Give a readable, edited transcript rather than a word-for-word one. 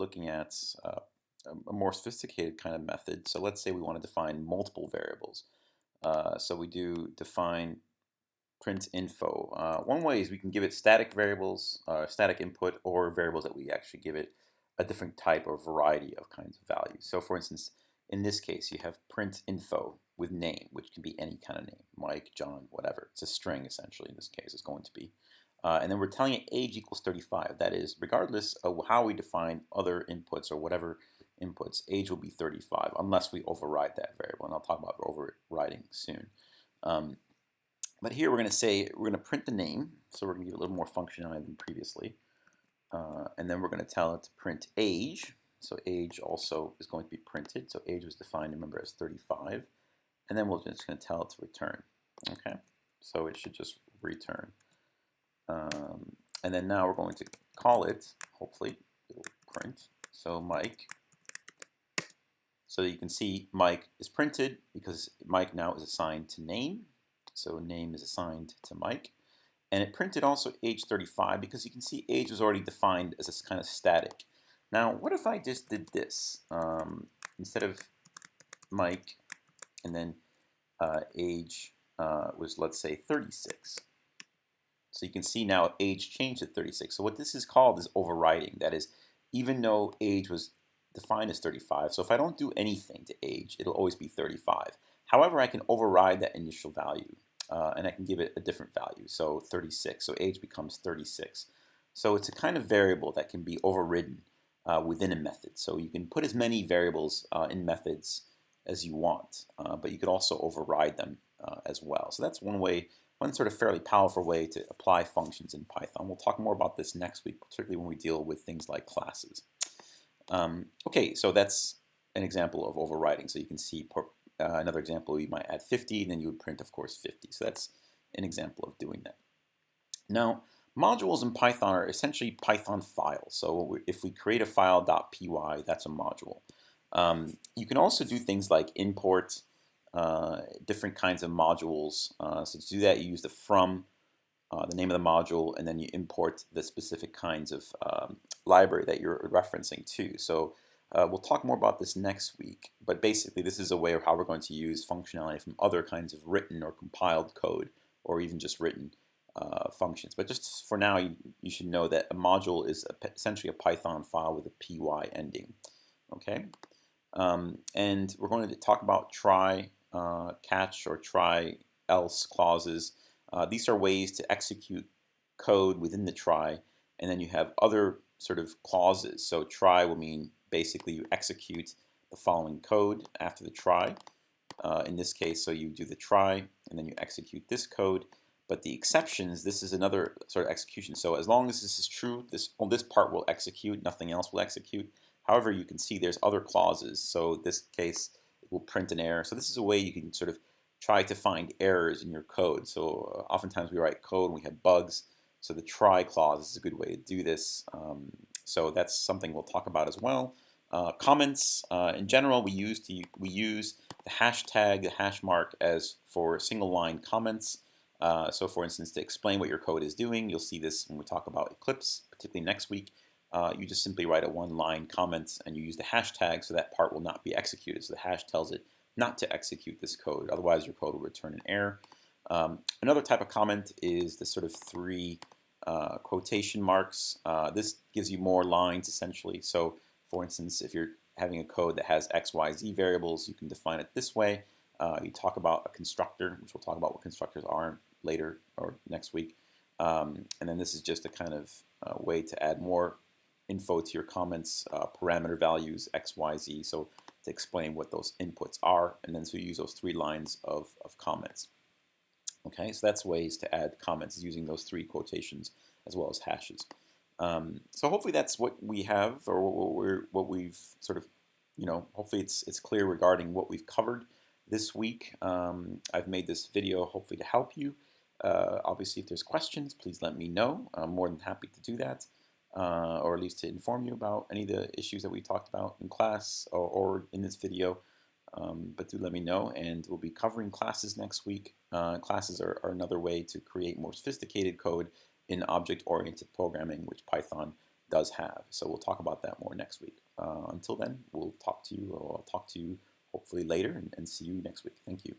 looking at a more sophisticated kind of method. So let's say we want to define multiple variables. So we do define print info. One way is we can give it static variables, static input, or variables that we actually give it a different type or variety of kinds of values. So for instance, in this case, you have print info with name, which can be any kind of name, Mike, John, whatever. It's a string, essentially, in this case, it's going to be. And then we're telling it age equals 35. That is, regardless of how we define other inputs or whatever inputs, age will be 35, unless we override that variable. And I'll talk about overriding soon. But here we're going to say, we're going to print the name, so we're going to give it a little more functionality than previously. And then we're going to tell it to print age. So age also is going to be printed. So age was defined, remember, as 35. And then we're just going to tell it to return. Okay, so it should just return. And then now we're going to call it, hopefully, it'll print. So Mike. So you can see Mike is printed because Mike now is assigned to name. So name is assigned to Mike. And it printed also age 35 because you can see age was already defined as this kind of static. Now, what if I just did this? Instead of Mike and then age was, let's say, 36. So you can see now age changed to 36. So what this is called is overriding. That is, even though age was defined as 35, so if I don't do anything to age, it'll always be 35. However, I can override that initial value, and I can give it a different value, so 36. So age becomes 36. So it's a kind of variable that can be overridden within a method. So you can put as many variables in methods as you want, but you could also override them as well. So that's one way, one sort of fairly powerful way to apply functions in Python. We'll talk more about this next week, particularly when we deal with things like classes. Okay, so that's an example of overriding. So you can see another example, you might add 50, and then you would print, of course, 50. So that's an example of doing that. Now, modules in Python are essentially Python files. So if we create a file .py, that's a module. You can also do things like import different kinds of modules. So to do that, you use the from, the name of the module, and then you import the specific kinds of library that you're referencing to. So we'll talk more about this next week, but basically this is a way of how we're going to use functionality from other kinds of written or compiled code, or even just written functions. But just for now, you should know that a module is essentially a Python file with a py ending. Okay, and we're going to talk about try, catch, or try else clauses. These are ways to execute code within the try, and then you have other sort of clauses. So try will mean basically you execute the following code after the try. In this case, so you do the try, and then you execute this code. But the exceptions, this is another sort of execution. So as long as this is true, this part will execute, nothing else will execute. However, you can see there's other clauses. So in this case, it will print an error. So this is a way you can sort of try to find errors in your code. So oftentimes we write code and we have bugs. So the try clause is a good way to do this. So that's something we'll talk about as well. Comments, in general, we use the hashtag, the hash mark, as for single line comments. So for instance, to explain what your code is doing, you'll see this when we talk about Eclipse, particularly next week. You just simply write a one-line comment and you use the hashtag so that part will not be executed. So the hash tells it not to execute this code, otherwise your code will return an error. Another type of comment is the sort of three quotation marks. This gives you more lines essentially. So for instance, if you're having a code that has X, Y, Z variables, you can define it this way. You talk about a constructor, which we'll talk about what constructors are later or next week. And then this is just a kind of way to add more info to your comments, parameter values, X, Y, Z, so to explain what those inputs are. And then so you use those three lines of comments. Okay, so that's ways to add comments using those three quotations as well as hashes. So hopefully that's what we have, or what we've sort of, hopefully it's clear regarding what we've covered this week. I've made this video hopefully to help you. Obviously, if there's questions, please let me know. I'm more than happy to do that, or at least to inform you about any of the issues that we talked about in class or in this video. But do let me know, and we'll be covering classes next week. Classes are another way to create more sophisticated code in object-oriented programming, which Python does have. So we'll talk about that more next week. Until then, we'll talk to you, or I'll talk to you hopefully later, and see you next week. Thank you.